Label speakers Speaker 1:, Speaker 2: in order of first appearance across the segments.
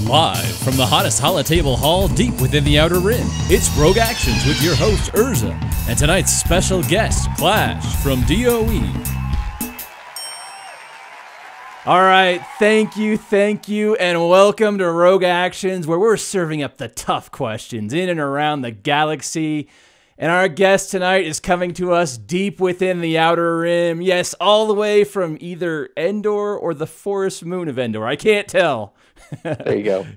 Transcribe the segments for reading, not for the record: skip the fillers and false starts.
Speaker 1: Live from the hottest holotable hall deep within the Outer Rim, it's Rogue Actions with your host, Urza, and tonight's special guest, Clash from DoE. All right, thank you, and welcome to Rogue Actions, where we're serving up the tough questions in and around the galaxy. And our guest tonight is coming to us deep within the Outer Rim. Yes, all the way from either Endor or the forest moon of Endor. I can't tell.
Speaker 2: There you go.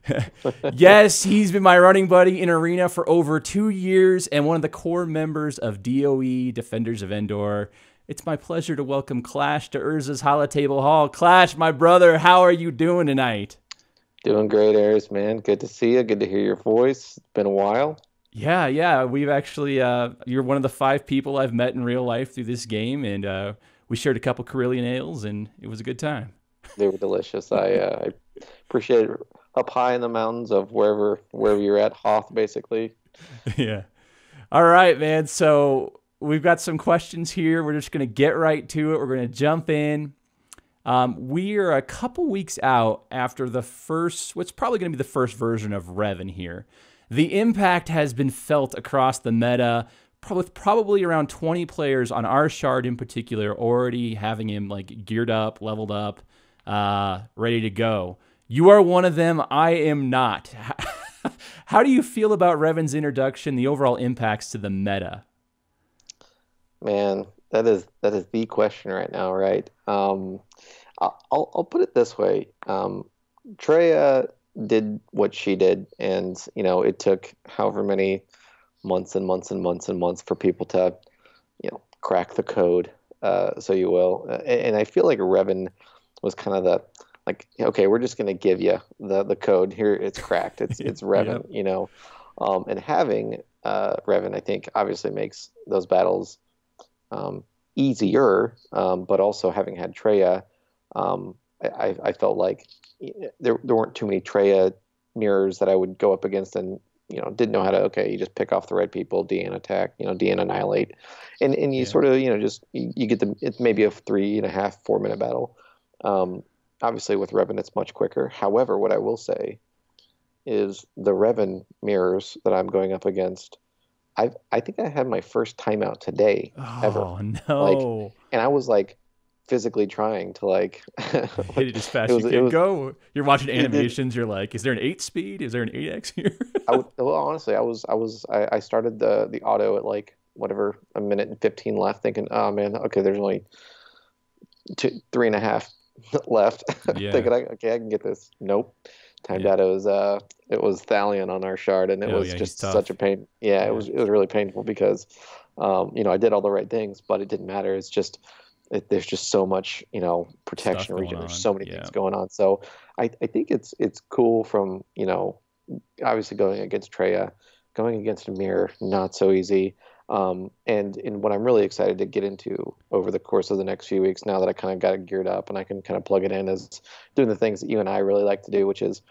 Speaker 1: Yes, he's been my running buddy in Arena for over 2 years and one of the core members of DoE, Defenders of Endor. It's my pleasure to welcome Clash to Urza's Holotable Hall. Clash, my brother, how are you doing tonight?
Speaker 2: Doing great, Aries, man. Good to see you. Good to hear your voice. It's been a while.
Speaker 1: Yeah. We've actually, you're one of the 5 people I've met in real life through this game, and we shared a couple Carillion ales, and it was a good time.
Speaker 2: They were delicious. I appreciate it. Up high in the mountains of wherever you're at, Hoth, basically.
Speaker 1: Yeah. All right, man. So we've got some questions here. We're just going to get right to it. We're going to jump in. We are a couple weeks out after what's probably going to be the first version of Revan here. The impact has been felt across the meta, with probably around 20 players on our shard in particular already having him like geared up, leveled up, ready to go. You are one of them. I am not. How do you feel about Revan's introduction, the overall impacts to the meta?
Speaker 2: Man, that is the question right now, right? I'll put it this way. Traya did what she did, and it took however many months and months and months and months for people to crack the code, so you will. And I feel like Revan was kind of okay, we're just going to give you the code here. It's cracked. It's Revan. Yep. And having Revan, I think, obviously makes those battles easier, but also having had Traya, I felt like there weren't too many Traya mirrors that I would go up against and didn't know how to. Okay, you just pick off the right people, DN attack, DN annihilate, and you sort of just you get it's maybe a 3.5-4 minute battle. Obviously with Revan it's much quicker. However, what I will say is the Revan mirrors that I'm going up against, I think I had my first timeout today ever.
Speaker 1: Oh no!
Speaker 2: And I was physically trying to
Speaker 1: hit it as fast as you can go. You're watching animations. You're like, is there an 8 speed? Is there an 8x here?
Speaker 2: Honestly, I started the auto at whatever, a minute and 15 left, thinking, oh man, okay, there's only 3.5 left.
Speaker 1: Yeah.
Speaker 2: Thinking, okay, I can get this. Nope. Timed out. It was Thalion on our shard, and it was just such a pain. Yeah, it was really painful because I did all the right things, but it didn't matter. It's just there's just so much protection region. There's so many things going on. So I think it's cool from obviously going against Traya, going against Amir, not so easy. And what I'm really excited to get into over the course of the next few weeks, now that I kind of got it geared up and I can kind of plug it in, is doing the things that you and I really like to do, which is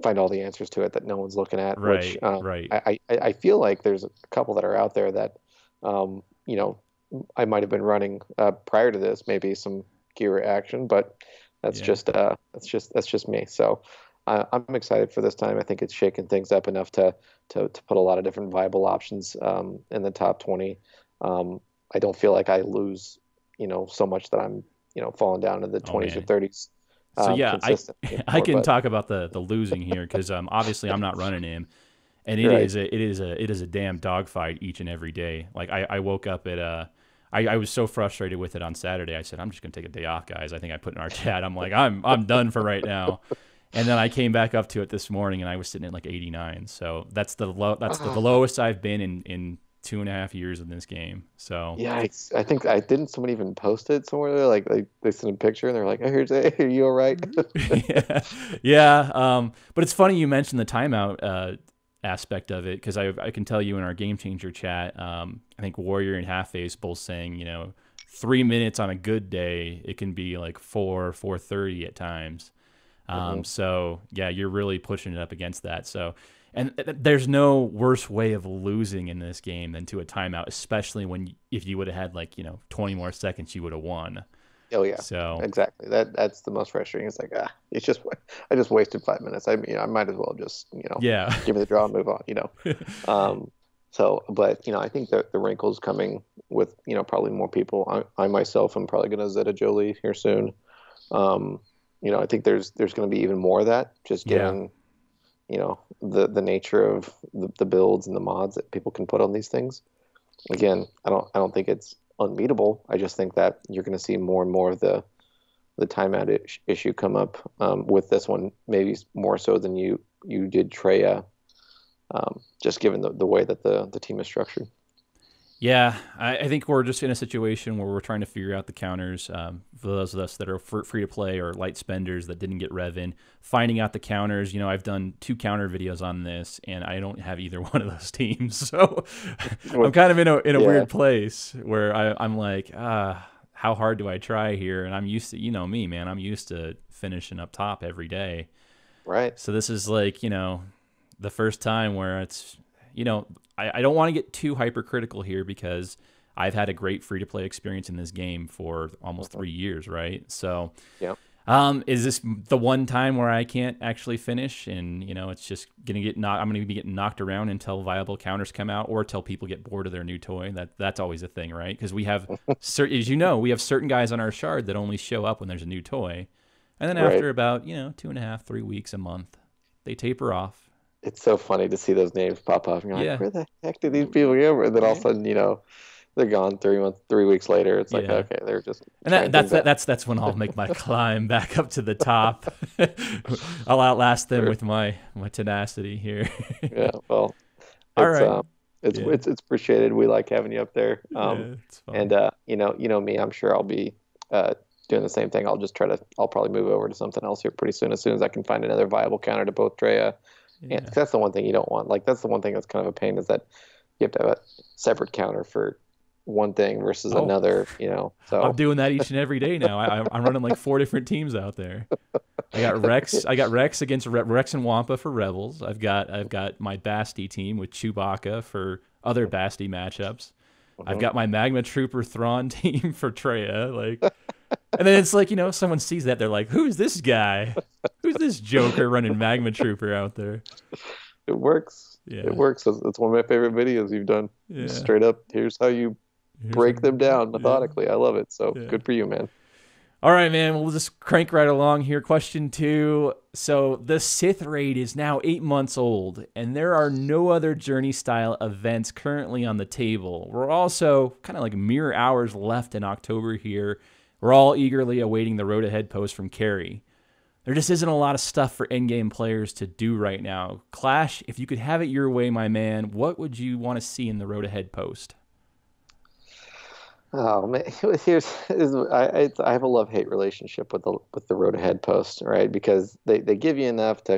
Speaker 2: find all the answers to it that no one's looking at.
Speaker 1: Right,
Speaker 2: right. I feel like there's a couple that are out there that, I might have been running prior to this, maybe some gear action, but that's just me. So I'm excited for this time. I think it's shaking things up enough to put a lot of different viable options in the top 20. I don't feel like I lose, so much that I'm, falling down to the 20s or 30s.
Speaker 1: So I can talk about the losing here because obviously I'm not running him, and it is a damn dogfight each and every day. I woke up at I was so frustrated with it on Saturday. I said, I'm just gonna take a day off, guys. I think I put in our chat, I'm like, I'm done for right now. And then I came back up to it this morning, and I was sitting at 89. So that's the lowest I've been in 2.5 years in this game. So
Speaker 2: yeah, I think didn't someone even post it somewhere there? They sent a picture, and they're like, "Oh, here's it. Are you all right?"
Speaker 1: yeah. But it's funny you mentioned the timeout aspect of it, because I can tell you in our Game Changer chat, I think Warrior and Half Face both saying 3 minutes on a good day, it can be 4:30 at times. So yeah, you're really pushing it up against that. So, and there's no worse way of losing in this game than to a timeout, especially if you would have had 20 more seconds, you would have won.
Speaker 2: Oh yeah,
Speaker 1: So
Speaker 2: exactly. That's the most frustrating. It's like it's just I just wasted 5 minutes. I mean, I might as well just
Speaker 1: yeah.
Speaker 2: give me the draw and move on. So, but I think that the wrinkle's coming with probably more people. I myself am probably going to Zeta Jolie here soon. Um, I think there's going to be even more of that, just
Speaker 1: Yeah.
Speaker 2: given the nature of the builds and the mods that people can put on these things. Again, I don't think it's unbeatable. I just think that you're going to see more and more of the timeout issue come up with this one, maybe more so than you did Treya, just given the way that the team is structured.
Speaker 1: Yeah, I think we're just in a situation where we're trying to figure out the counters. For those of us that are free to play or light spenders that didn't get Revan, finding out the counters. I've done 2 counter videos on this, and I don't have either one of those teams. So I'm kind of in a weird place where I'm like, how hard do I try here? And I'm used to, me, man. I'm used to finishing up top every day.
Speaker 2: Right.
Speaker 1: So this is like, the first time where it's, I don't want to get too hypercritical here because I've had a great free-to-play experience in this game for almost 3 years, right? So
Speaker 2: yeah.
Speaker 1: Is this the one time where I can't actually finish and, it's just going to I'm going to be getting knocked around until viable counters come out or until people get bored of their new toy? That's always a thing, right? Because we have, as we have certain guys on our shard that only show up when there's a new toy. And then after about, 2.5, 3 weeks, a month, they taper off.
Speaker 2: It's so funny to see those names pop up. And you're like, where the heck did these people go? And then all of a sudden, they're gone 3 weeks later. It's like, okay, they're just.
Speaker 1: And that's when I'll make my climb back up to the top. I'll outlast them with my tenacity here.
Speaker 2: Yeah, well,
Speaker 1: all right.
Speaker 2: It's appreciated. We like having you up there. It's fun. And me, I'm sure I'll be doing the same thing. I'll probably move over to something else here pretty soon. As soon as I can find another viable counter to both Treya. And that's the one thing you don't want. Like, that's the one thing that's kind of a pain is that you have to have a separate counter for one thing versus another, So
Speaker 1: I'm doing that each and every day now. I'm running like 4 different teams out there. I got Rex against Rex and Wampa for Rebels. I've got my Basti team with Chewbacca for other Basti matchups. I've got my Magma Trooper Thrawn team for Treya. And then it's like, someone sees that, they're like, who's this guy? Who's this joker running Magma Trooper out there?
Speaker 2: It works. Yeah. It works. It's one of my favorite videos you've done. Yeah. Straight up, here's how you break them down methodically. Yeah. I love it. So good for you, man.
Speaker 1: All right, man. We'll just crank right along here. Question 2. So the Sith raid is now 8 months old, and there are no other Journey-style events currently on the table. We're also kind of like mere hours left in October here. We're all eagerly awaiting the Road Ahead post from Carrie. There just isn't a lot of stuff for endgame players to do right now. Clash, if you could have it your way, my man, what would you want to see in the Road Ahead post?
Speaker 2: Oh man, I have a love-hate relationship with the Road Ahead post, right? Because they give you enough to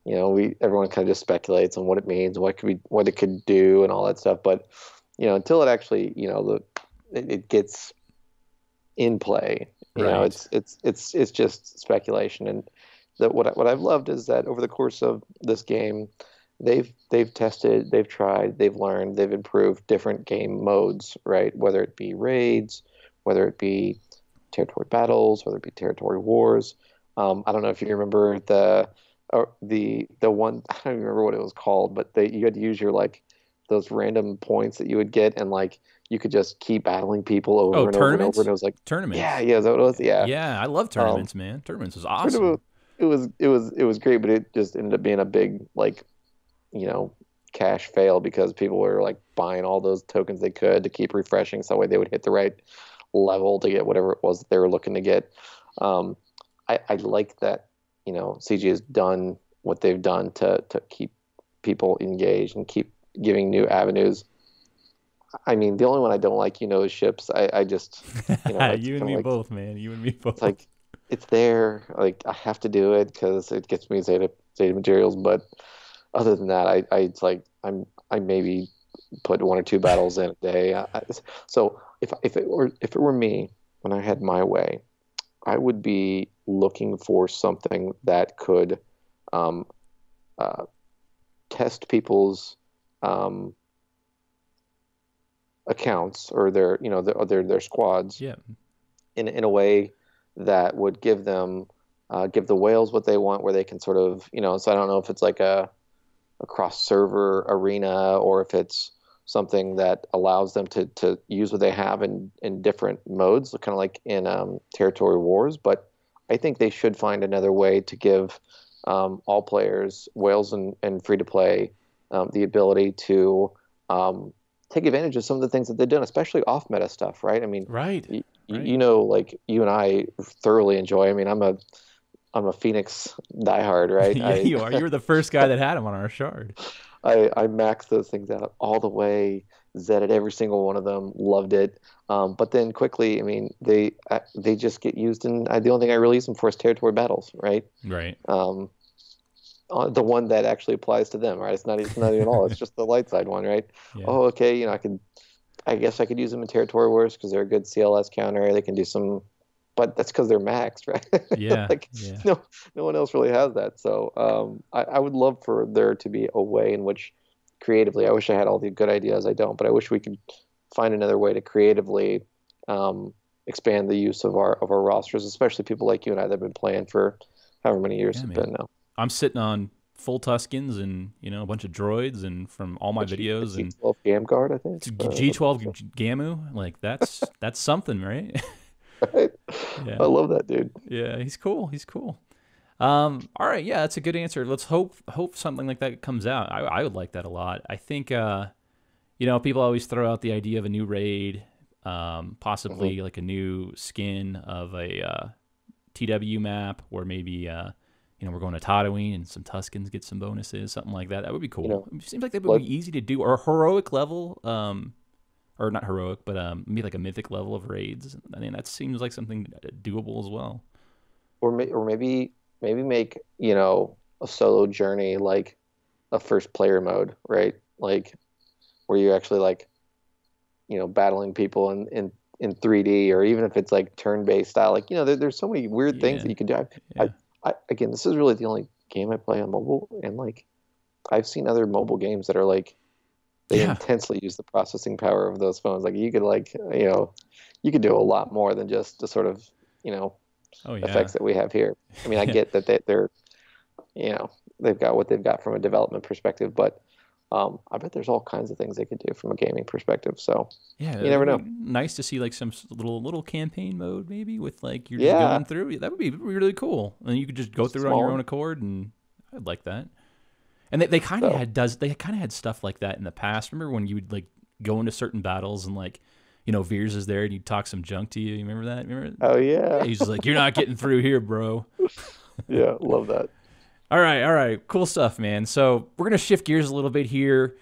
Speaker 2: everyone kind of just speculates on what it means, what it could do, and all that stuff. But until it actually it gets in play, it's just speculation. And what I've loved is that over the course of this game, they've tested, they've tried, they've learned, they've improved different game modes, right? Whether it be raids, whether it be territory battles, whether it be territory wars. I don't know if you remember the one, I don't remember what it was called, but you had to use your those random points that you would get, and you could just keep battling people over and over and over. And it was like
Speaker 1: tournaments.
Speaker 2: Yeah, is that what it was? Yeah.
Speaker 1: Yeah, I love tournaments, man. Tournaments was awesome.
Speaker 2: It was great, but it just ended up being a big cash fail because people were buying all those tokens they could to keep refreshing, so that way they would hit the right level to get whatever it was that they were looking to get. I like that CG has done what they've done to keep people engaged and keep giving new avenues. I mean, the only one I don't like, is ships. I just,
Speaker 1: you and me both, man. You and me both.
Speaker 2: It's it's there. I have to do it because it gets me Zeta materials. But other than that, I maybe put 1 or 2 battles in a day. So if it were me, when I had my way, I would be looking for something that could test people's accounts or their squads in a way that would give them give the whales what they want, where they can sort of, so I don't know if it's like a cross server arena or if it's something that allows them to use what they have in different modes, kind of like in Territory Wars. But I think they should find another way to give all players, whales and free to play, the ability to take advantage of some of the things that they've done, especially off meta stuff, right? I mean,
Speaker 1: right.
Speaker 2: Like you and I thoroughly enjoy. I mean, I'm a Phoenix diehard, right?
Speaker 1: Yeah, you are. You were the first guy that had him on our shard.
Speaker 2: I maxed those things out all the way, Zetted every single one of them, loved it. But then quickly, I mean, they just get used in. The only thing I really use them for is territory battles, right?
Speaker 1: Right.
Speaker 2: The one that actually applies to them, right? It's not even all. It's just the light side one, right? Yeah. Oh, okay. I guess I could use them in territory wars because they're a good CLS counter. They can do some, but that's because they're maxed, right?
Speaker 1: Yeah.
Speaker 2: No one else really has that. So I would love for there to be a way in which creatively, I wish I had all the good ideas. I don't, but I wish we could find another way to creatively expand the use of our rosters, especially people like you and I that have been playing for however many years it's been now.
Speaker 1: I'm sitting on full Tuskens and a bunch of droids and from all my videos and
Speaker 2: G12 Gam Guard, I think.
Speaker 1: G12 Gamu, like that's something, right?
Speaker 2: Right. Yeah. I love that dude.
Speaker 1: Yeah, he's cool. All right, yeah, that's a good answer. Let's hope something like that comes out. I would like that a lot. I think people always throw out the idea of a new raid, possibly like a new skin of a TW map, or maybe we're going to Tatooine and some Tuskens get some bonuses, something like that. That would be cool. It seems like that would be easy to do, or a heroic level, or not heroic, but maybe like a mythic level of raids. I mean, that seems like something doable as well.
Speaker 2: Or maybe make a solo journey like a first player mode, right? Like where you're actually battling people in 3D, or even if it's like turn-based style. Like there's so many weird things that you can do. Again, this is really the only game I play on mobile, and I've seen other mobile games that are they intensely use the processing power of those phones. Like you could you could do a lot more than just the sort of effects that we have here. I mean, I get that they're they've got what they've got from a development perspective, but I bet there's all kinds of things they could do from a gaming perspective. So you never know.
Speaker 1: Nice to see some little campaign mode, maybe with you're just going through. That would be really cool, and you could just go through it on your own accord, and I'd like that. And they kind of had stuff like that in the past. Remember when you would go into certain battles and Veers is there and he'd talk some junk to you. You remember that?
Speaker 2: Oh yeah.
Speaker 1: He's just like, "You're not getting through here, bro."
Speaker 2: Yeah, love that.
Speaker 1: All right, cool stuff, man. So we're gonna shift gears a little bit here,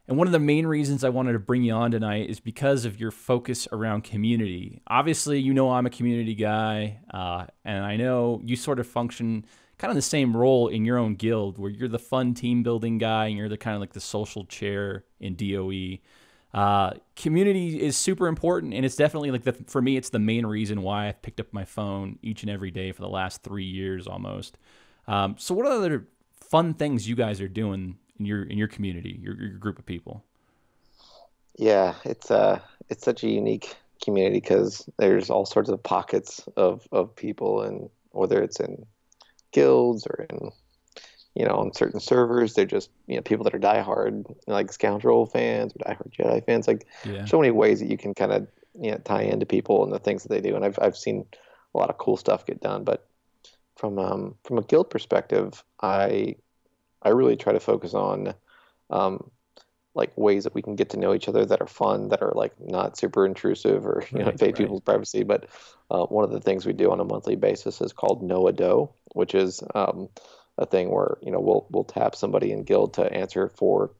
Speaker 1: and one of the main reasons I wanted to bring you on tonight is because of your focus around community. Obviously, I'm a community guy, and I know you sort of function kind of the same role in your own guild, where you're the fun team building guy and you're the kind of the social chair in DoE. Community is super important, and it's definitely for me, it's the main reason why I've picked up my phone each and every day for the last 3 years almost. So what other fun things you guys are doing in your community, your group of people?
Speaker 2: Yeah, it's such a unique community because there's all sorts of pockets of people, and whether it's in guilds or in on certain servers, they're just people that are diehard Scoundrel fans or diehard Jedi fans. So many ways that you can kind of tie into people and the things that they do, and I've seen a lot of cool stuff get done. But from a guild perspective, I really try to focus on ways that we can get to know each other that are fun, that are not super intrusive or invade people's privacy. But one of the things we do on a monthly basis is called Know a DoE, which is a thing where we'll tap somebody in guild to answer 4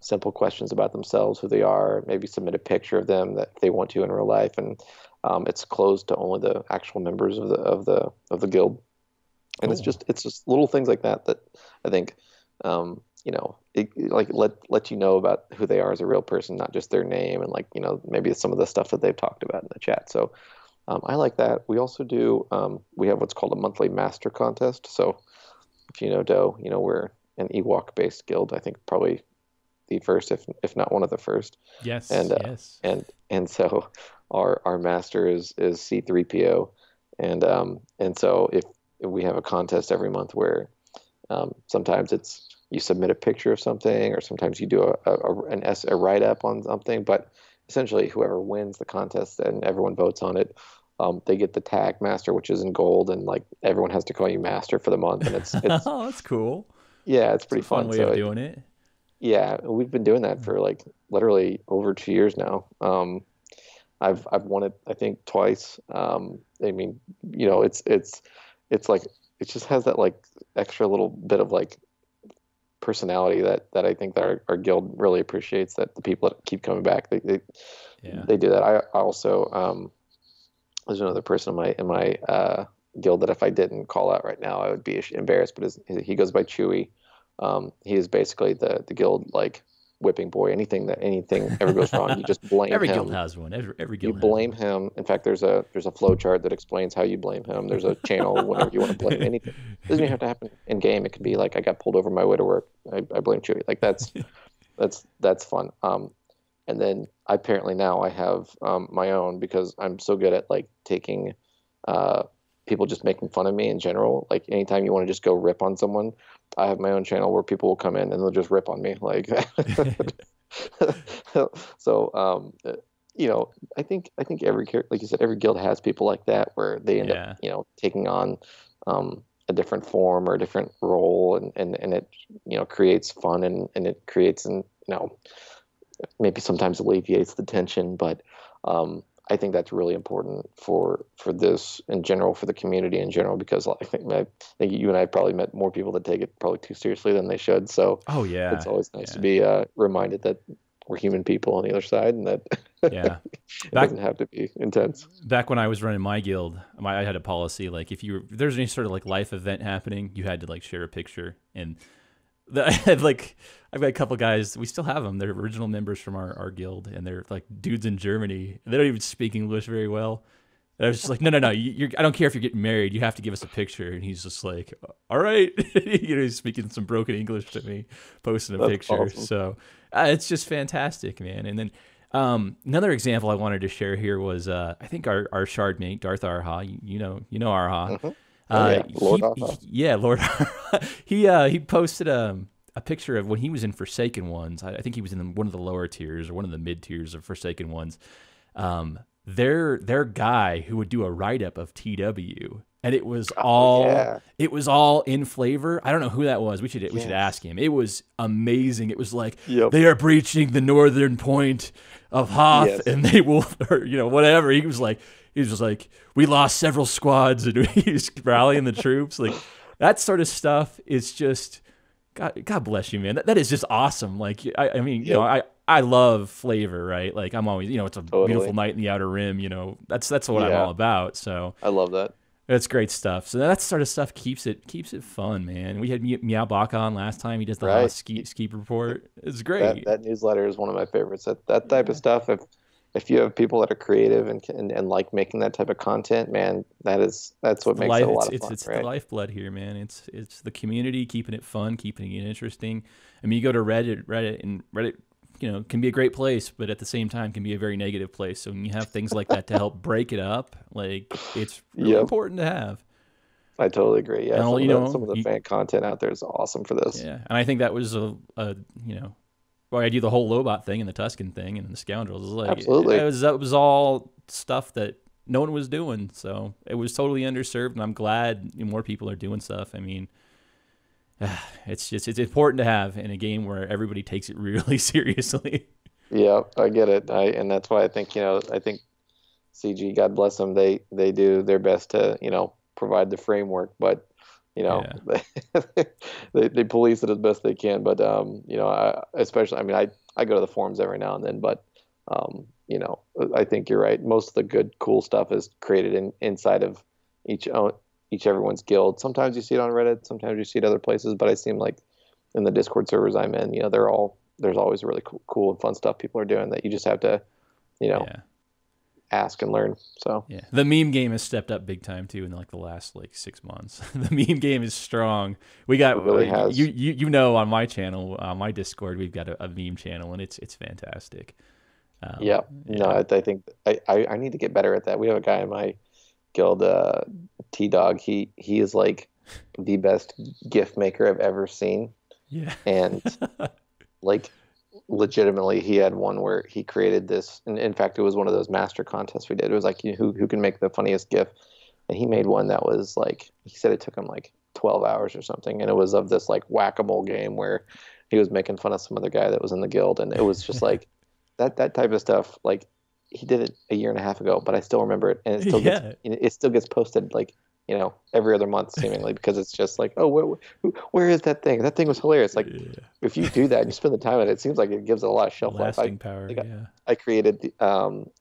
Speaker 2: simple questions about themselves, who they are, maybe submit a picture of them that they want to in real life, and it's closed to only the actual members of the guild. And cool. it's just little things like that I think let you know about who they are as a real person, not just their name, and maybe some of the stuff that they've talked about in the chat. So I like that. We also do we have what's called a monthly master contest. So if you know DoE, we're an Ewok based guild. I think probably the first, if not one of the first.
Speaker 1: Yes.
Speaker 2: And
Speaker 1: yes.
Speaker 2: And so our master is C3PO, and so if we have a contest every month where sometimes it's you submit a picture of something, or sometimes you do a write up on something, but essentially whoever wins the contest and everyone votes on it, they get the tag master, which is in gold, and like everyone has to call you master for the month, and it's
Speaker 1: oh, that's cool.
Speaker 2: Yeah, it's pretty
Speaker 1: it's a fun way of doing it.
Speaker 2: Yeah, we've been doing that for like literally over 2 years now. I've won it, I think, twice. I mean, it's like it just has that like extra little bit of like personality that I think that our guild really appreciates, that the people that keep coming back, they do that. I also there's another person in my guild that if I didn't call out right now, I would be embarrassed, but he goes by Chewy. He is basically the guild like whipping boy. Anything ever goes wrong, you just blame
Speaker 1: every
Speaker 2: him.
Speaker 1: Guild has one. Every guild
Speaker 2: you blame him. In fact, there's a flow chart that explains how you blame him. There's a channel whenever you want to blame anything. It doesn't even have to happen in game. It could be like I got pulled over my way to work. I blame Chewy. Like that's fun. And then apparently now I have my own, because I'm so good at like taking people just making fun of me in general. Like anytime you want to just go rip on someone, I have my own channel where people will come in and they'll just rip on me. Like, so, I think like you said, every guild has people like that where they end up, taking on a different form or a different role, and it, creates fun, and it creates, maybe sometimes alleviates the tension, but I think that's really important for this in general, for the community in general, because I think you and I probably met more people that take it probably too seriously than they should. So it's always nice to be reminded that we're human people on the other side, and that it doesn't have to be intense.
Speaker 1: Back when I was running my guild, I had a policy, like if there's any sort of like life event happening, you had to like share a picture. And I've got a couple guys, we still have them. They're original members from our guild, and they're like dudes in Germany. They don't even speak English very well. And I was just like, no. I don't care if you're getting married. You have to give us a picture. And he's just like, all right. He's speaking some broken English to me, posting a picture. Awesome. So it's just fantastic, man. And then another example I wanted to share here was I think our shard mate, Darth Arha. You know Arha.
Speaker 2: Mm-hmm. Lord Arha.
Speaker 1: Lord Arha. He posted a picture of when he was in Forsaken Ones. I think he was in one of the lower tiers or one of the mid tiers of Forsaken Ones. Their guy who would do a write up of TW, and it was all in flavor. I don't know who that was. We should ask him. It was amazing. It was like they are breaching the northern point of Hoth, and they will, or whatever. He was just like, we lost several squads, and he's rallying the troops. Like that sort of stuff is just. God bless you, man. That is just awesome. Like, I mean, I love flavor, right? Like I'm always, it's a beautiful night in the Outer Rim. That's what I'm all about. So
Speaker 2: I love that.
Speaker 1: That's great stuff. So that sort of stuff keeps it fun, man. We had Meow Bach on last time. He does the ski report. It's great.
Speaker 2: That newsletter is one of my favorites. That type of stuff. If you have people that are creative and like making that type of content, man, that's what makes it a lot of fun.
Speaker 1: It's the lifeblood here, man. It's the community keeping it fun, keeping it interesting. I mean, you go to Reddit, and Reddit, can be a great place, but at the same time can be a very negative place. So when you have things like that to help break it up, like it's really important to have.
Speaker 2: I totally agree. Yeah, some of the fan content out there is awesome for this.
Speaker 1: Yeah, and I think that was why I do the whole Lobot thing and the Tusken thing and the Scoundrels. Like,
Speaker 2: absolutely.
Speaker 1: That was all stuff that no one was doing. So it was totally underserved, and I'm glad more people are doing stuff. I mean, it's important to have in a game where everybody takes it really seriously.
Speaker 2: Yeah, I get it. And that's why I think, CG, God bless them, they do their best to, provide the framework, but they police it as best they can. But especially, I mean, I go to the forums every now and then, but I think you're right. Most of the good, cool stuff is created inside of everyone's guild. Sometimes you see it on Reddit, sometimes you see it other places, but I seem like in the Discord servers I'm in, there's always really cool and fun stuff people are doing that you just have to, ask and learn. So
Speaker 1: the meme game has stepped up big time too in the last 6 months. The meme game is strong. We got
Speaker 2: it really has.
Speaker 1: On my channel, on my Discord, we've got a meme channel, and it's fantastic.
Speaker 2: Yeah. No, I think I need to get better at that. We have a guy in my guild, T-Dog. He is like the best gift maker I've ever seen.
Speaker 1: Yeah.
Speaker 2: And like legitimately he had one where he created this, and in fact it was one of those master contests we did. It was like who can make the funniest gif, and he made one that was like, he said it took him like 12 hours or something, and it was of this like whack-a-mole game where he was making fun of some other guy that was in the guild, and it was just like that type of stuff. Like he did it a year and a half ago, but I still remember it, and it still gets posted like, you know, every other month seemingly, because it's just like, oh, where is that thing? That thing was hilarious. Like, if you do that and you spend the time on it, it seems like it gives it a lot of shelf life.
Speaker 1: Lasting power.
Speaker 2: I created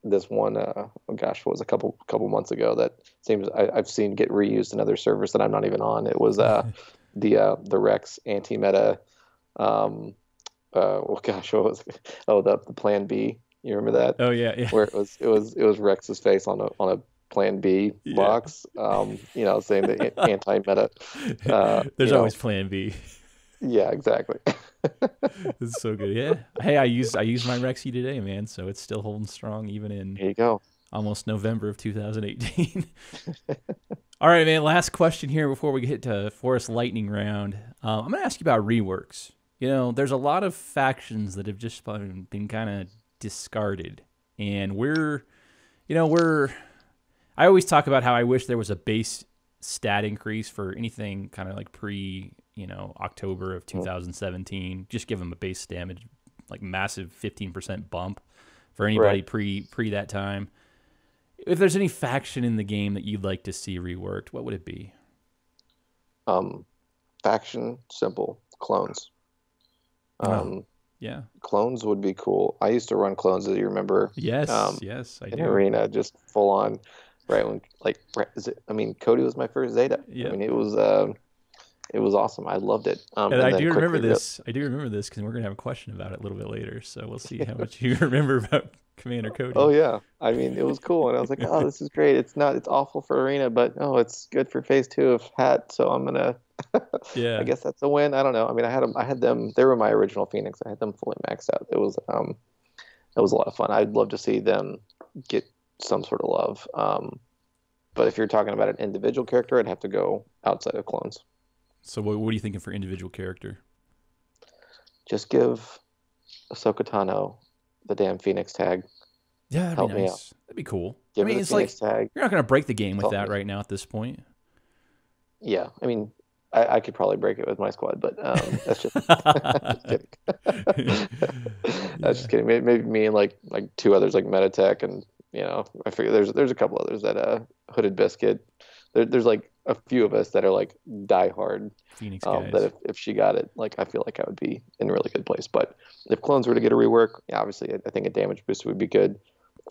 Speaker 2: this one, oh gosh, what was a couple months ago that seems I've seen get reused in other servers that I'm not even on. It was the Rex anti-meta. Oh gosh, what was it? Oh, the Plan B. You remember that?
Speaker 1: Oh yeah.
Speaker 2: Where it was Rex's face on a Plan B box, you know, saying the anti-meta.
Speaker 1: There's always Plan B.
Speaker 2: Yeah, exactly.
Speaker 1: It's so good. Yeah. Hey, I used my Rexy today, man. So it's still holding strong even in
Speaker 2: there you go.
Speaker 1: Almost November of 2018. All right, man. Last question here before we get to Forest Lightning round. I'm going to ask you about reworks. You know, there's a lot of factions that have just been kind of discarded, and I always talk about how I wish there was a base stat increase for anything kind of like October of 2017. Just give them a base damage, like massive 15% bump for anybody pre that time. If there's any faction in the game that you'd like to see reworked, what would it be?
Speaker 2: Faction, simple, clones.
Speaker 1: Yeah.
Speaker 2: Clones would be cool. I used to run clones, as you remember.
Speaker 1: Yes, I do.
Speaker 2: In Arena, just full on. Right when, Cody was my first Zeta.
Speaker 1: Yep.
Speaker 2: I mean, it was awesome. I loved it.
Speaker 1: And I do remember this. I do remember this because we're gonna have a question about it a little bit later. So we'll see how much you remember about Commander Cody.
Speaker 2: Oh yeah, I mean, it was cool, and I was like, oh, this is great. It's awful for Arena, but it's good for Phase 2 of Hat. So I'm gonna.
Speaker 1: Yeah.
Speaker 2: I guess that's a win. I don't know. I mean, I had them. They were my original Phoenix. I had them fully maxed out. It was a lot of fun. I'd love to see them get some sort of love. But if you're talking about an individual character, I'd have to go outside of clones.
Speaker 1: So what are you thinking for individual character?
Speaker 2: Just give Ahsoka Tano the damn Phoenix tag.
Speaker 1: Yeah, that'd be nice. Me out. That'd be cool.
Speaker 2: Give me it's like tag.
Speaker 1: You're not going to break the game with that right now at this point.
Speaker 2: Yeah, I mean, I could probably break it with my squad, but that's just, just kidding. That's just kidding. Maybe me and like two others like Metatech, and I figure there's a couple others that Hooded Biscuit. There's like a few of us that are like diehard
Speaker 1: Phoenix guys.
Speaker 2: That if she got it, like I feel like I would be in a really good place. But if clones were to get a rework, obviously I think a damage boost would be good.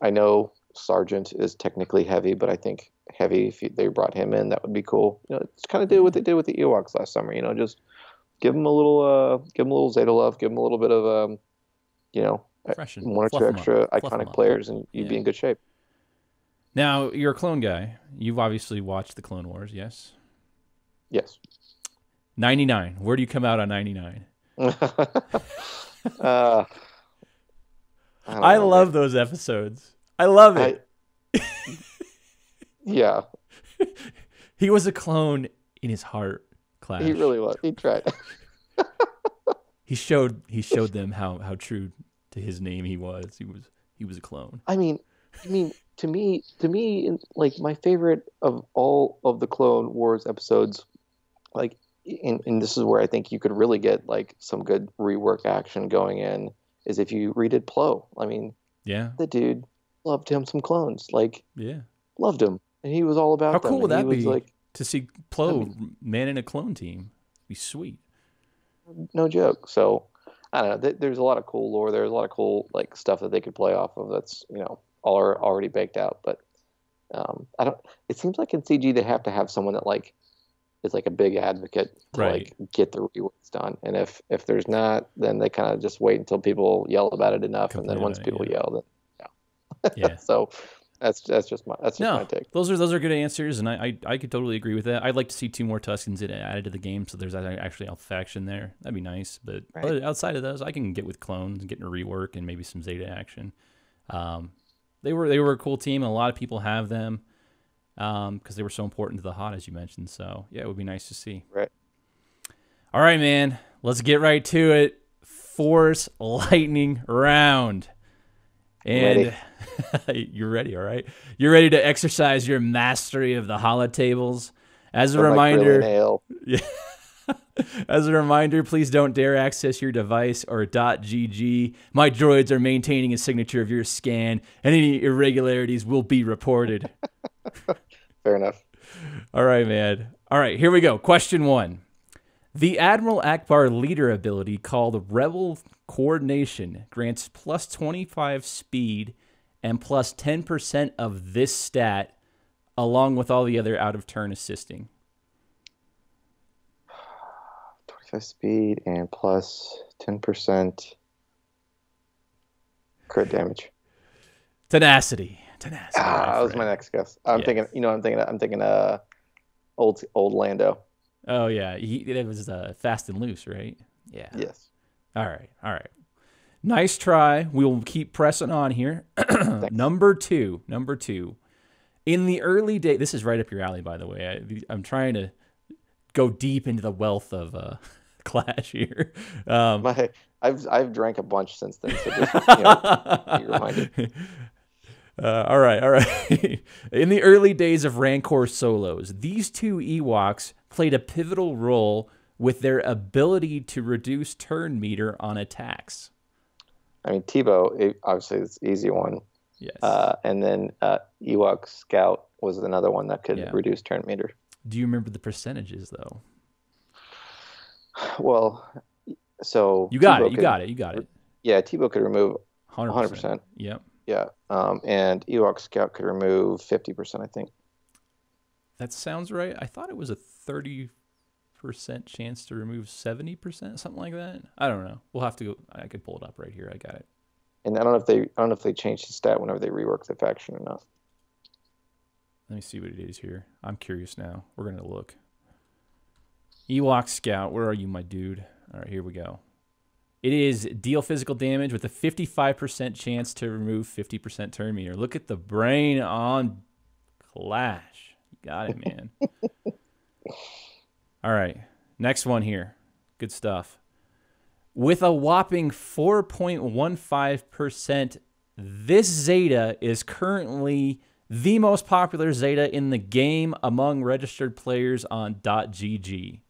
Speaker 2: I know Sergeant is technically heavy, but I think heavy, if they brought him in, that would be cool. It's kind of do what they did with the Ewoks last summer. Just give them a little Zeta love, give them a little bit of one or two extra iconic players, and you'd be in good shape.
Speaker 1: Now, you're a clone guy. You've obviously watched the Clone Wars, yes?
Speaker 2: Yes.
Speaker 1: 99. Where do you come out on 99? I love those episodes. I love it.
Speaker 2: Yeah.
Speaker 1: He was a clone in his heart, Clash.
Speaker 2: He really was. He tried.
Speaker 1: He showed them how true to his name he was. He was a clone.
Speaker 2: I mean, to me, like my favorite of all of the Clone Wars episodes, like, and this is where I think you could really get like some good rework action going in, is if you redid Plo. I mean,
Speaker 1: yeah,
Speaker 2: the dude loved him some clones, like,
Speaker 1: yeah,
Speaker 2: loved him, and he was all about.
Speaker 1: How cool would that be?
Speaker 2: Like,
Speaker 1: to see Plo manning a clone team, it'd be sweet.
Speaker 2: No joke. So I don't know. There's a lot of cool lore. There's a lot of cool like stuff that they could play off of. That's already baked out. But I don't. It seems like in CG they have to have someone that like is like a big advocate to like get the reworks done. And if there's not, then they kind of just wait until people yell about it enough, and then once people yell, then yeah. So that's just my take.
Speaker 1: Those are good answers, and I could totally agree with that. I'd like to see 2 more Tuskens added to the game, so there's actually a faction there. That'd be nice. But outside of those, I can get with clones and getting a rework and maybe some Zeta action. They were a cool team, and a lot of people have them because they were so important to the HOT, as you mentioned. So, yeah, it would be nice to see.
Speaker 2: Right.
Speaker 1: All right, man. Let's get right to it. Force Lightning round. And you're ready, all right? You're ready to exercise your mastery of the holotables. As a reminder, as a reminder, please don't dare access your device or .gg. My droids are maintaining a signature of your scan, and any irregularities will be reported.
Speaker 2: Fair enough.
Speaker 1: All right, man. All right, here we go. Question 1. The Admiral Akbar leader ability called Rebel Coordination grants plus 25 speed and plus 10% of this stat, along with all the other out-of-turn assisting.
Speaker 2: 25 speed and plus 10% crit damage.
Speaker 1: Tenacity.
Speaker 2: That was my next guess. I'm thinking old Lando.
Speaker 1: Oh yeah, it was fast and loose, right? Yeah.
Speaker 2: Yes.
Speaker 1: All right. Nice try. We will keep pressing on here. Number two. In the early days, this is right up your alley, by the way. I'm trying to go deep into the wealth of Clash here.
Speaker 2: I've drank a bunch since then, so just be reminded.
Speaker 1: All right. In the early days of Rancor solos, these two Ewoks played a pivotal role with their ability to reduce turn meter on attacks.
Speaker 2: I mean, Tebow, obviously, it's an easy one.
Speaker 1: Yes.
Speaker 2: And then Ewok Scout was another one that could reduce turn meter.
Speaker 1: Do you remember the percentages, though?
Speaker 2: Well, so...
Speaker 1: You got it.
Speaker 2: Yeah, Tebow could remove
Speaker 1: 100%. Yep.
Speaker 2: Yeah, and Ewok Scout could remove 50%, I think.
Speaker 1: That sounds right. I thought it was a 30% chance to remove 70%, something like that. I don't know. We'll have to go. I could pull it up right here. I got it.
Speaker 2: And I don't know if they changed the stat whenever they rework the faction or not.
Speaker 1: Let me see what it is here. I'm curious now. We're gonna look. Ewok Scout, where are you, my dude? All right, here we go. It is deal physical damage with a 55% chance to remove 50% turn meter. Look at the brain on Clash. You got it, man. All right. Next one here. Good stuff. With a whopping 4.15%, this Zeta is currently the most popular Zeta in the game among registered players on .gg.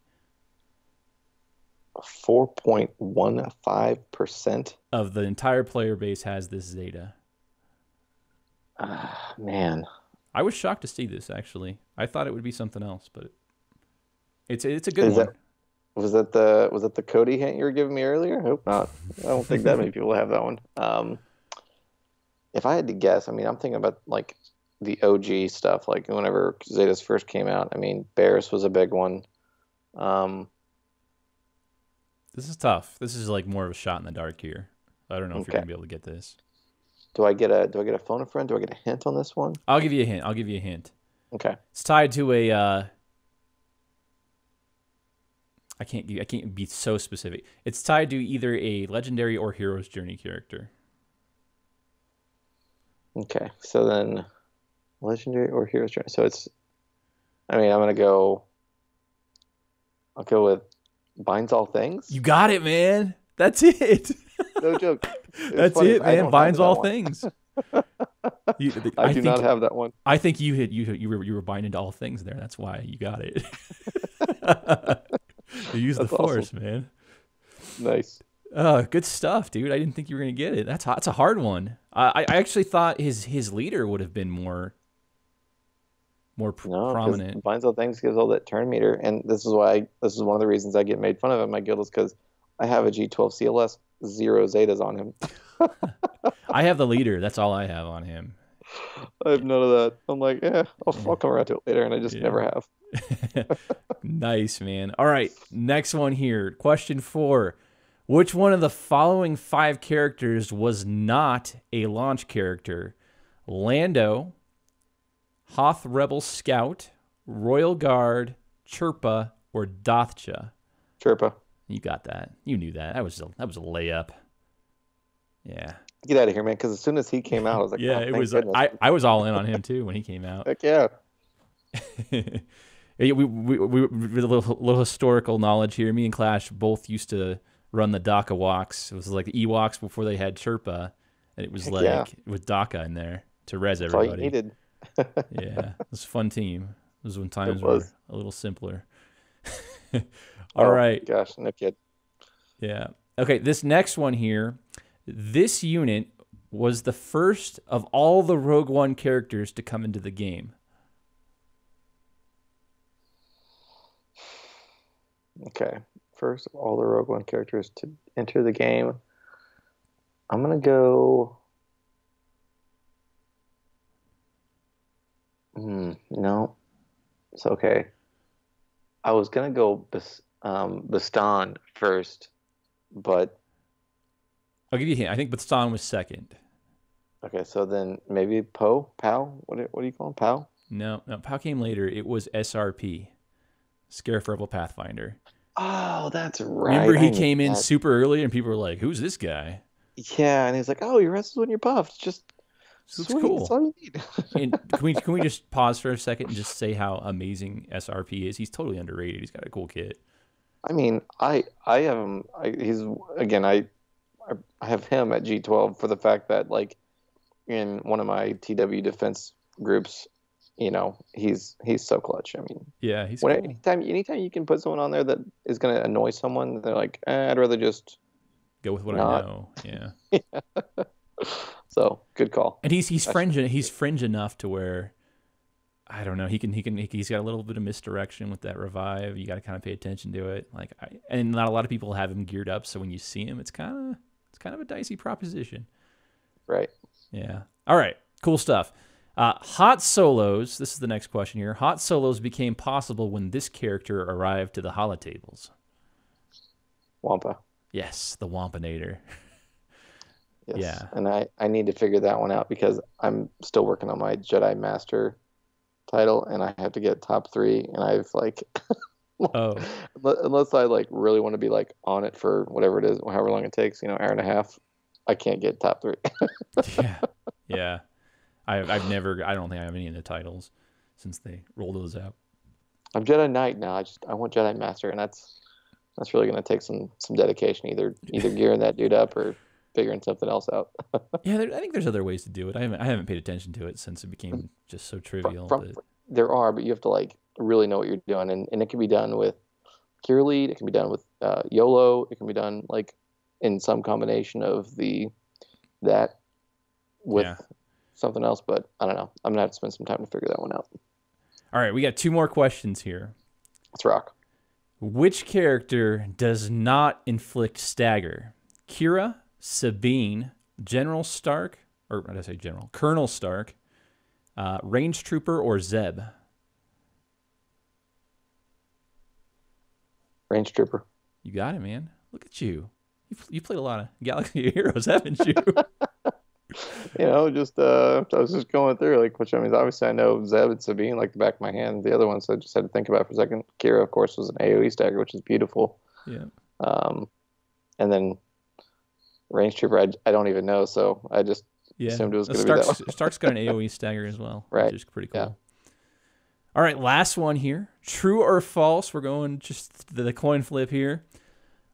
Speaker 2: 4.15%
Speaker 1: of the entire player base has this Zeta.
Speaker 2: Man,
Speaker 1: I was shocked to see this. Actually, I thought it would be something else, but it's a good one.
Speaker 2: Was that the Cody hint you were giving me earlier? I hope not. I don't think that many people have that one. If I had to guess, I mean, I'm thinking about like the OG stuff, like whenever Zetas first came out. I mean, Barris was a big one.
Speaker 1: This is tough. This is like more of a shot in the dark here. I don't know if you're gonna be able to get this.
Speaker 2: Do I get a phone a friend? Do I get a hint on this one?
Speaker 1: I'll give you a hint.
Speaker 2: Okay.
Speaker 1: It's tied to a. I can't be so specific. It's tied to either a legendary or hero's journey character.
Speaker 2: Okay, so then legendary or hero's journey. So it's. I mean, I'll go with Binds All Things.
Speaker 1: You got it, man. That's it.
Speaker 2: No joke.
Speaker 1: That's it, man. Binds All Things.
Speaker 2: I do not have that one.
Speaker 1: I think you were binding to all things there. That's why you got it. You use the Force, awesome. Man.
Speaker 2: Nice.
Speaker 1: Good stuff, dude. I didn't think you were gonna get it. That's a hard one. I actually thought his leader would have been more prominent.
Speaker 2: Binds All Things gives all that turn meter, and this is one of the reasons I get made fun of in my guild is because I have a G12 CLS, 0 Zetas on him.
Speaker 1: I have the leader. That's all I have on him.
Speaker 2: I have none of that. I'm like, I'll come around to it later, and I just never have.
Speaker 1: Nice, man. All right, next one here. Question 4. Which one of the following 5 characters was not a launch character? Lando, Hoth Rebel Scout, Royal Guard, Chirpa, or Dothcha?
Speaker 2: Chirpa.
Speaker 1: You got that. You knew that. That was a layup. Yeah.
Speaker 2: Get out of here, man! Because as soon as he came out, I was like,
Speaker 1: yeah,
Speaker 2: oh,
Speaker 1: it was.
Speaker 2: goodness.
Speaker 1: I was all in on him too when he came out.
Speaker 2: Heck yeah.
Speaker 1: we with a little historical knowledge here. Me and Clash both used to run the DACA walks. It was like the Ewoks before they had Sherpa, and it was with DACA in there to res
Speaker 2: That's
Speaker 1: everybody.
Speaker 2: all you needed.
Speaker 1: Yeah, it was a fun team. It was when times were a little simpler. All right.
Speaker 2: Gosh, no kid.
Speaker 1: Yeah. Okay, this next one here. This unit was the first of all the Rogue One characters to come into the game.
Speaker 2: Okay. First of all the Rogue One characters to enter the game. I'm going to go... No. It's okay. I was going to go Bastan first, but...
Speaker 1: I'll give you a hint. I think Bastan was second.
Speaker 2: Okay, so then maybe Poe? What do you call him? Pow?
Speaker 1: No, Pow came later. It was SRP, Scarif Rebel Pathfinder.
Speaker 2: Oh, that's right.
Speaker 1: Remember he came in super early and people were like, who's this guy?
Speaker 2: Yeah, and he's like, oh, your rest is when you're buffed. Just
Speaker 1: looks cool. That's
Speaker 2: all you need.
Speaker 1: And can we just pause for a second and just say how amazing SRP is? He's totally underrated. He's got a cool kit.
Speaker 2: I mean, I have him. I have him at G12 for the fact that, like, in one of my TW defense groups, he's so clutch. I mean,
Speaker 1: yeah, he's cool.
Speaker 2: Anytime you can put someone on there that is going to annoy someone, they're like, I'd rather just
Speaker 1: go with what I know. Yeah.
Speaker 2: Yeah. So good call.
Speaker 1: And he's fringe enough to where, I don't know, he's got a little bit of misdirection with that revive. You got to kind of pay attention to it. And not a lot of people have him geared up, so when you see him, it's kind of a dicey proposition.
Speaker 2: Right.
Speaker 1: Yeah. All right. Cool stuff. Hot solos. This is the next question here. Hot solos became possible when this character arrived to the holotables.
Speaker 2: Wampa.
Speaker 1: Yes, the Wampanator.
Speaker 2: Yes.
Speaker 1: Yeah.
Speaker 2: And I need to figure that one out because I'm still working on my Jedi Master title and I have to get top 3 and I've unless I really want to be on it for whatever it is, however long it takes, hour and a half, I can't get top 3.
Speaker 1: Yeah. I don't think I have any of the titles since they rolled those out. I'm
Speaker 2: Jedi Knight now. I want Jedi Master, and that's really going to take some dedication, either gearing that dude up or figuring something else out.
Speaker 1: Yeah, I think there's other ways to do it. I haven't paid attention to it since it became just so trivial.
Speaker 2: There are, but you have to really know what you're doing, and it can be done with Cure Lead. It can be done with YOLO. It can be done in some combination of that with something else. But I don't know. I'm gonna have to spend some time to figure that one out.
Speaker 1: All right, we got 2 more questions here.
Speaker 2: Let's rock.
Speaker 1: Which character does not inflict stagger? Kira, Sabine, General Stark, or did I say General? Colonel Stark, Range Trooper, or Zeb?
Speaker 2: Range Trooper.
Speaker 1: You got it, man. Look at you. You played a lot of Galaxy of Heroes, haven't you?
Speaker 2: I was just going through which obviously I know Zeb and Sabine like the back of my hand. The other ones I just had to think about for a second. Kira, of course, was an AoE stagger, which is beautiful.
Speaker 1: Yeah.
Speaker 2: And then Range Trooper, I don't even know, so I just assumed it was going to be that one.
Speaker 1: Stark's got an AoE stagger as well,
Speaker 2: right?
Speaker 1: Which is pretty cool.
Speaker 2: Yeah.
Speaker 1: All right, last one here. True or false? We're going just the coin flip here.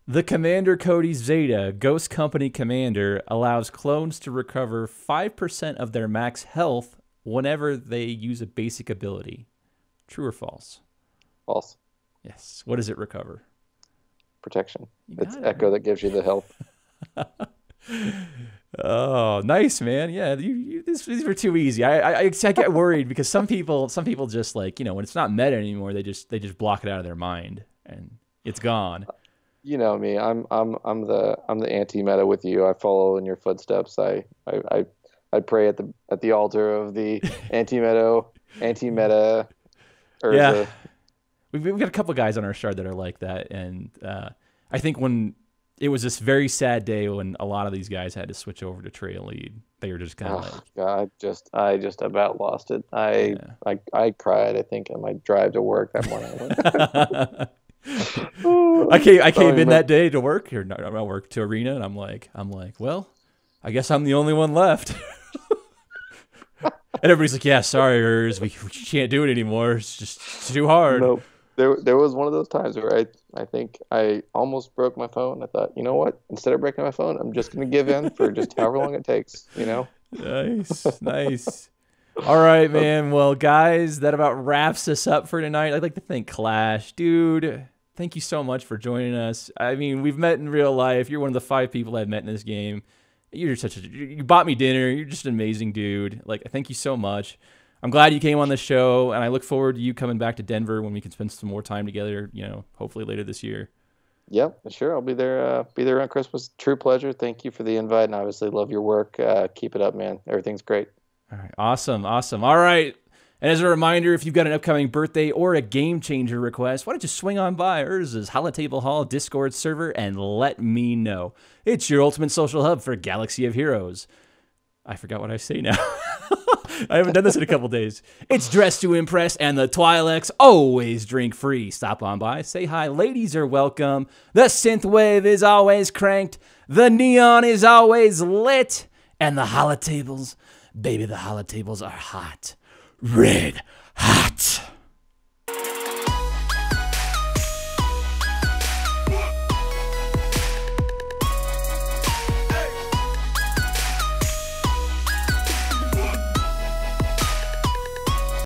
Speaker 1: The Commander Cody Zeta, Ghost Company Commander, allows clones to recover 5% of their max health whenever they use a basic ability. True or false?
Speaker 2: False.
Speaker 1: Yes. What does it recover?
Speaker 2: Protection. It's Echo that gives you the health.
Speaker 1: Oh, nice, man. Yeah, these were too easy. I get worried because some people just when it's not meta anymore, they just block it out of their mind and it's gone.
Speaker 2: You know me. I'm the anti-meta with you. I follow in your footsteps. I pray at the altar of the anti-meta.
Speaker 1: Yeah, we've got a couple guys on our shard that are like that, and I think when it was this very sad day when a lot of these guys had to switch over to trail lead, they were just kind of
Speaker 2: God, I just about lost it. I cried. I think on my drive to work that morning.
Speaker 1: I came in that day to work to arena, and I'm like, well, I guess I'm the only one left. And everybody's like, yeah, sorry, Urs, we can't do it anymore. It's just too hard.
Speaker 2: Nope. There was one of those times where I think I almost broke my phone. I thought, you know what? Instead of breaking my phone, I'm just going to give in for just however long it takes, you know?
Speaker 1: Nice, nice. All right, man. Well, guys, that about wraps us up for tonight. I'd like to thank Clash. Dude, thank you so much for joining us. I mean, we've met in real life. You're one of the 5 people I've met in this game. You bought me dinner. You're just an amazing dude. Like, thank you so much. I'm glad you came on the show, and I look forward to you coming back to Denver when we can spend some more time together, you know, hopefully later this year.
Speaker 2: Yep, sure. I'll be there around Christmas. True pleasure. Thank you for the invite, and obviously love your work. Keep it up, man. Everything's great.
Speaker 1: All right. Awesome. Awesome. All right. And as a reminder, if you've got an upcoming birthday or a game changer request, why don't you swing on by Urz's Holotable Hall Discord server and let me know. It's your ultimate social hub for Galaxy of Heroes. I forgot what I say now. I haven't done this in a couple days. It's dressed to impress, and the Twi'leks always drink free. Stop on by, say hi. Ladies are welcome. The synthwave is always cranked. The neon is always lit. And the holotables, baby, the holotables are hot. Red hot.